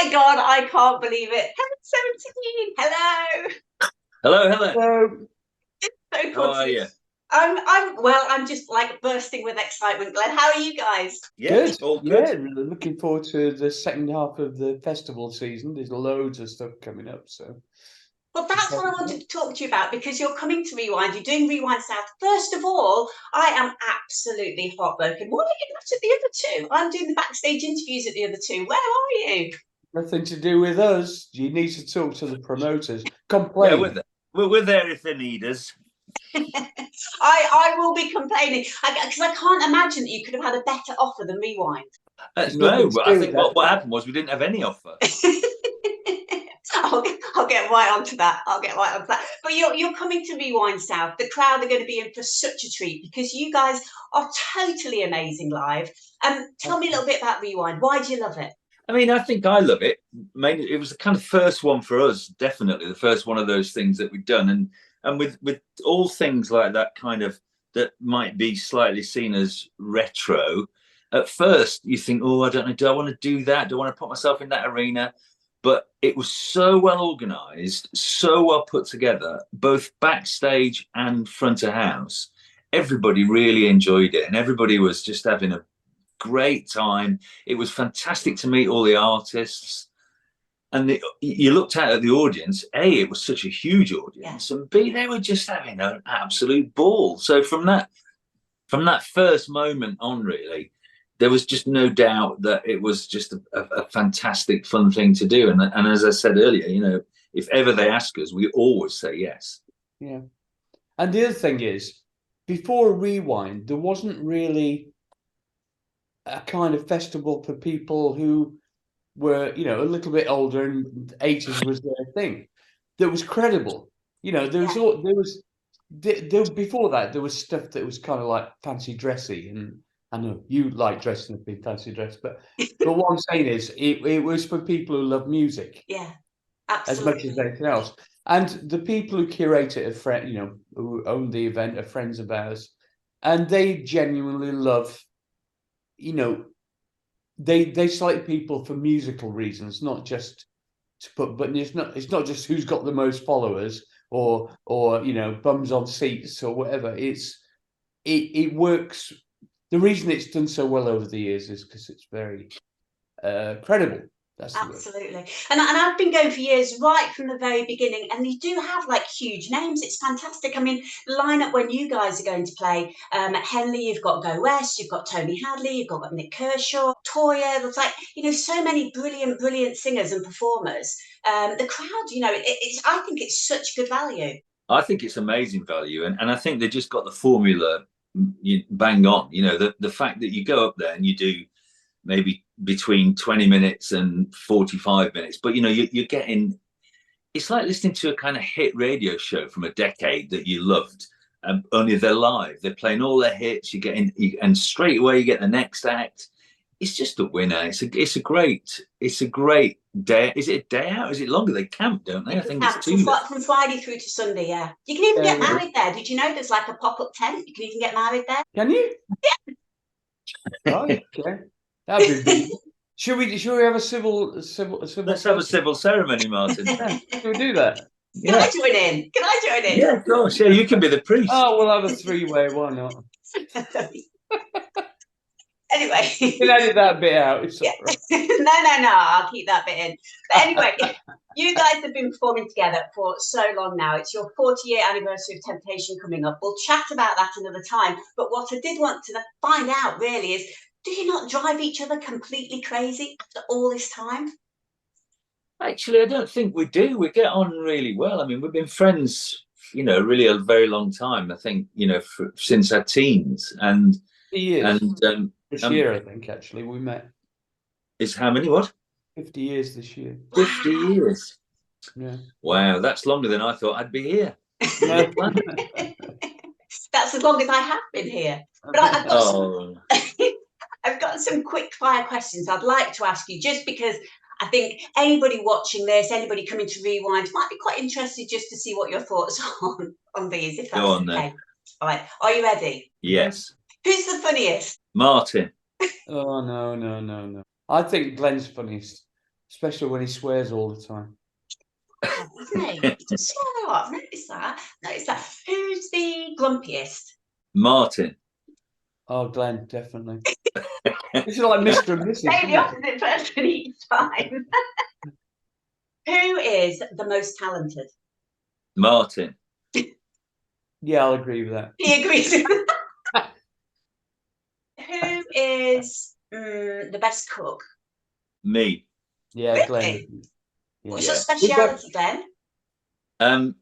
my God, I can't believe it. Helen 17. Hello. Hello, Helen. So, So How good are to you? I'm just like bursting with excitement, Glenn. How are you guys? Yeah, good. all Yeah, good. really looking forward to the second half of the festival season. There's loads of stuff coming up, so Well, that's what I wanted to talk to you about because you're coming to Rewind. You're doing Rewind South. First of all, I am absolutely heartbroken. What are you at the other two? I'm doing the backstage interviews at the other two. Where are you? nothing to do with us. You need to talk to the promoters. Yeah, Complain. we're there if they need us. I will be complaining because I can't imagine that you could have had a better offer than Rewind. It's No, nothing to but I do with think that. what happened was we didn't have any offer. I'll get right onto that. I'll get right onto that. But you're coming to Rewind South. The crowd are going to be in for such a treat because you guys are totally amazing live. Tell me a little bit about Rewind. Why do you love it? I mean, I think I love it. Mainly, it was the kind of first one for us. Definitely the first one of those things that we've done, and with all things like that kind of that might be slightly seen as retro. At first, you think, oh, I don't know, do I want to do that? Do I want to put myself in that arena? But it was so well organized, so well put together, both backstage and front of house. Everybody really enjoyed it, and everybody was just having a great time. It was fantastic to meet all the artists. And you looked out at the audience. A, it was such a huge audience, and B, they were just having an absolute ball. So from that first moment on, really, there was just no doubt that it was just a fantastic, fun thing to do. And as I said earlier, if ever they ask us, we always say yes. Yeah. And the other thing is, before Rewind, there wasn't really a kind of festival for people who were, a little bit older, and 80s was their thing. That was credible. Before that there was stuff that was kind of like fancy dressy, and I know you like dressing up in fancy dress, but what I'm saying is it was for people who love music Yeah, as much as absolutely. anything else. And the people who curate it who own the event are friends of ours, and they genuinely love, you know, they select people for musical reasons, not just to put. But it's not just who's got the most followers or bums on seats or whatever. It works. The reason it's done so well over the years is because it's very credible. That's the word. Absolutely. And I've been going for years, right from the very beginning. And you do have like huge names. It's fantastic. I mean, the lineup when you guys are going to play, Henley, you've got Go West, you've got Tony Hadley, you've got Nick Kershaw, Toya. There's like, so many brilliant, brilliant singers and performers. The crowd, I think it's such good value. I think it's amazing value, and I think they just got the formula bang on. The fact that you go up there and you do maybe between 20 minutes and 45 minutes, but you're getting, it's like listening to a kind of hit radio show from a decade that you loved. Only they're live, they're playing all their hits, and straight away you get the next act. It's just a winner. It's a great day. Is it a day out? Is it longer? They camp, don't they? I think it's from Friday through to Sunday. Yeah, you can even get married there. Did you know there's like a pop-up tent? You can even get married there. Can you? Yeah. Right. Okay. That'd be big. Should we have a civil? Let's have a civil ceremony, Martin. Yeah, should we do that? Can I join in? Can I join in? Yeah, of course. Yeah, you can be the priest. Oh, we'll have a three-way. Why not? Anyway, you can edit that bit out. It's yeah. right. No, I'll keep that bit in. But anyway, you guys have been performing together for so long now. It's your 40-year anniversary of Temptation coming up. We'll chat about that another time. But what I did want to find out really is, do you not drive each other completely crazy after all this time? Actually, I don't think we do. We get on really well. I mean, we've been friends, really a very long time. I think, since our teens. And 50 years. And this year, I think, actually, we met. Is how many? What? 50 years this year. 50 years. Yeah. Wow, that's longer than I thought I'd be here. That's as long as I have been here. But I've got some quick fire questions I'd like to ask you, just because I think anybody watching this, anybody coming to Rewind, might be quite interested just to see what your thoughts are on these, if that's Go on, okay. then. All right, are you ready? Yes. Who's the funniest? Martin. Oh, no. I think Glenn's funniest. especially when he swears all the time. Isn't he? He does swear a lot. I've noticed that. Who's the grumpiest? Martin. Oh, Glenn, definitely. This is like Mr. and Mrs. Say isn't the it? opposite person each time. Who is the most talented? Martin. Yeah, I'll agree with that. He agrees with that. Who is the best cook? Me. Yeah, Glenn. Really? Yeah. What's your speciality, Glenn?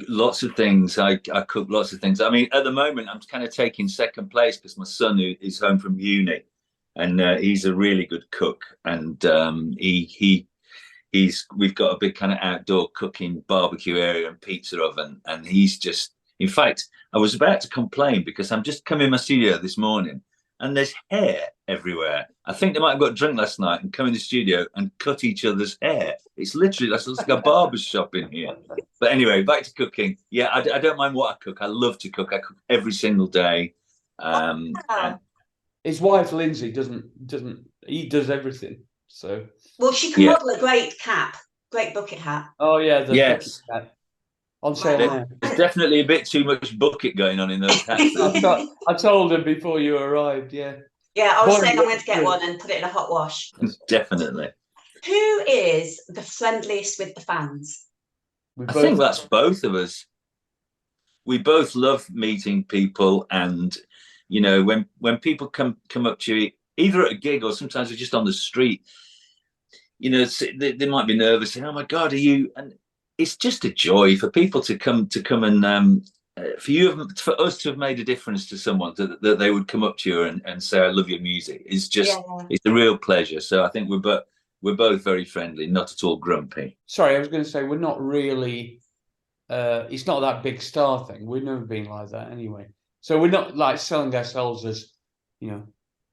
Lots of things. I cook lots of things. I mean, at the moment, I'm kind of taking second place because my son is home from uni, and he's a really good cook. And we've got a big kind of outdoor cooking barbecue area and pizza oven, and he's just. In fact, I was about to complain because I'm just coming in my studio this morning, and there's hair everywhere. I think they might have got drunk last night and come in the studio and cut each other's hair. It's literally like a barber's shop in here. But anyway, back to cooking. Yeah, I don't mind what I cook. I love to cook. I cook every single day. And His wife Lindsay doesn't. He does everything. So. Well, she can model a great cap, great bucket hat. Oh yeah, the yes. bucket hat. On sale now. There's definitely a bit too much bucket going on in those hats. I told him before you arrived. Yeah. Yeah, I was saying I'm going to get one and put it in a hot wash. Definitely. Who is the friendliest with the fans? I think that's both of us. We both love meeting people, and you know, when people come up to you, either at a gig or sometimes we're just on the street, you know, they might be nervous, saying, "Oh my God, are you?" And it's just a joy for people to come and for us to have made a difference to someone, that they would come up to you and say, "I love your music." It's just it's a real pleasure. So I think we're both very friendly, not at all grumpy. Sorry, I was going to say we're not really. It's not that big star thing. We've never been like that anyway. So we're not like selling ourselves as, you know.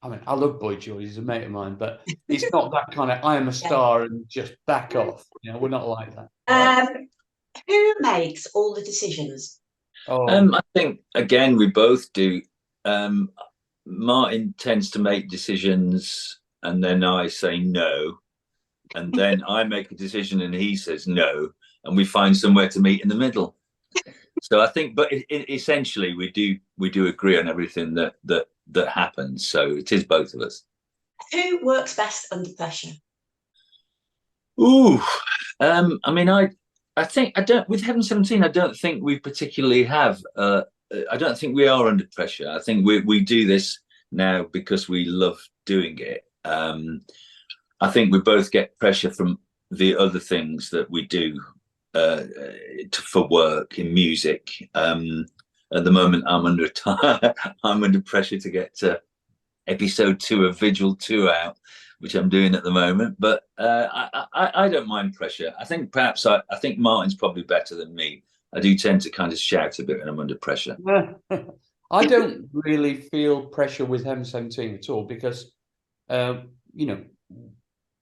I mean, I love Boy George; he's a mate of mine, but it's not that kind of I am a star and just back off. You know, we're not like that. Who makes all the decisions? I think again we both do. Martin tends to make decisions, and then I say no, and then I make a decision and he says no, and we find somewhere to meet in the middle. So I think, but essentially we do agree on everything that happens. So it is both of us. Who works best under pressure? Ooh, I mean, I think I don't with Heaven 17. I don't think we particularly have. I don't think we are under pressure. I think we do this now because we love doing it. I think we both get pressure from the other things that we do for work in music. At the moment, I'm under pressure to get episode 2 of Vigil 2 out, which I'm doing at the moment. But I don't mind pressure. I think perhaps I think Martin's probably better than me. I do tend to kind of shout a bit when I'm under pressure. I don't really feel pressure with Heaven 17 at all because, you know,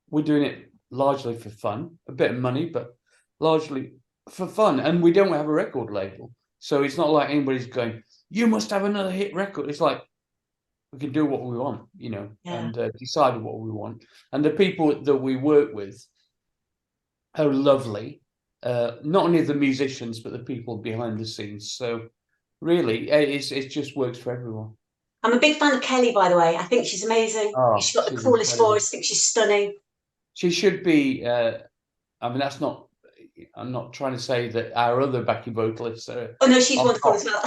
we're doing it largely for fun, a bit of money, but largely for fun. And we don't have a record label. So it's not like anybody's going, you must have another hit record. It's like, we can do what we want, you know, and decide what we want. And the people that we work with are lovely. Not only the musicians, but the people behind the scenes. So really, it just works for everyone. I'm a big fan of Kelly, by the way. I think she's amazing. Oh, she's got the coolest voice. I think she's stunning. She should be. I mean, that's not. I'm not trying to say that our other backing vocalists are. Oh no, she's wonderful as well.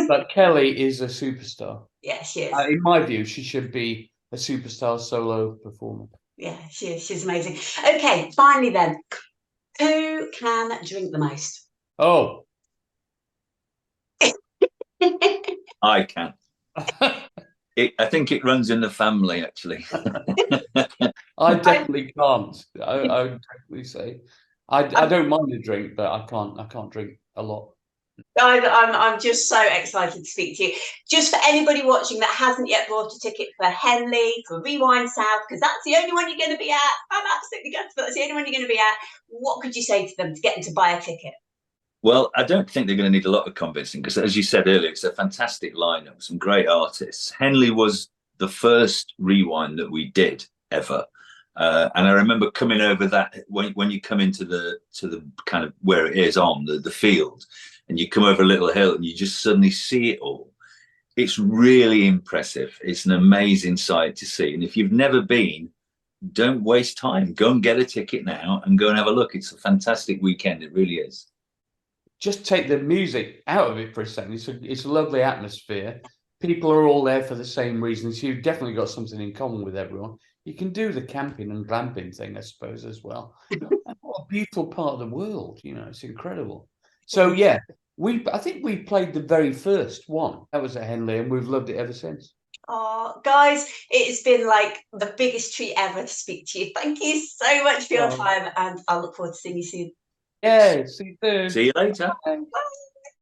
But Kelly is a superstar. Yeah, she is. In my view, she should be a superstar solo performer. Yeah, she is. She's amazing. Okay, finally then, who can drink the most? Oh, I can. I think it runs in the family, actually. I definitely can't. I would definitely say I don't mind a drink, but I can't drink a lot. I'm just so excited to speak to you. Just for anybody watching that hasn't yet bought a ticket for Henley, for Rewind South, because that's the only one you're going to be at. I'm absolutely gutted, but that's the only one you're going to be at. What could you say to them to get them to buy a ticket? Well, I don't think they're going to need a lot of convincing because, as you said earlier, it's a fantastic lineup, some great artists. Henley was the first Rewind that we did ever. And I remember coming over that when you come into the kind of where it is on the field, and you come over a little hill and you just suddenly see it all. It's really impressive. It's an amazing sight to see. And if you've never been, don't waste time. Go and get a ticket now and go and have a look. It's a fantastic weekend. It really is. Just take the music out of it for a second. It's a lovely atmosphere. People are all there for the same reasons. You've definitely got something in common with everyone. You can do the camping and glamping thing, I suppose, as well. What a beautiful part of the world, you know, it's incredible. So yeah, I think we played the very first one. That was at Henley, and we've loved it ever since. Oh, guys, it has been like the biggest treat ever to speak to you. Thank you so much for your time, and I look forward to seeing you soon. Yeah, see you soon. See you later. Bye. Bye.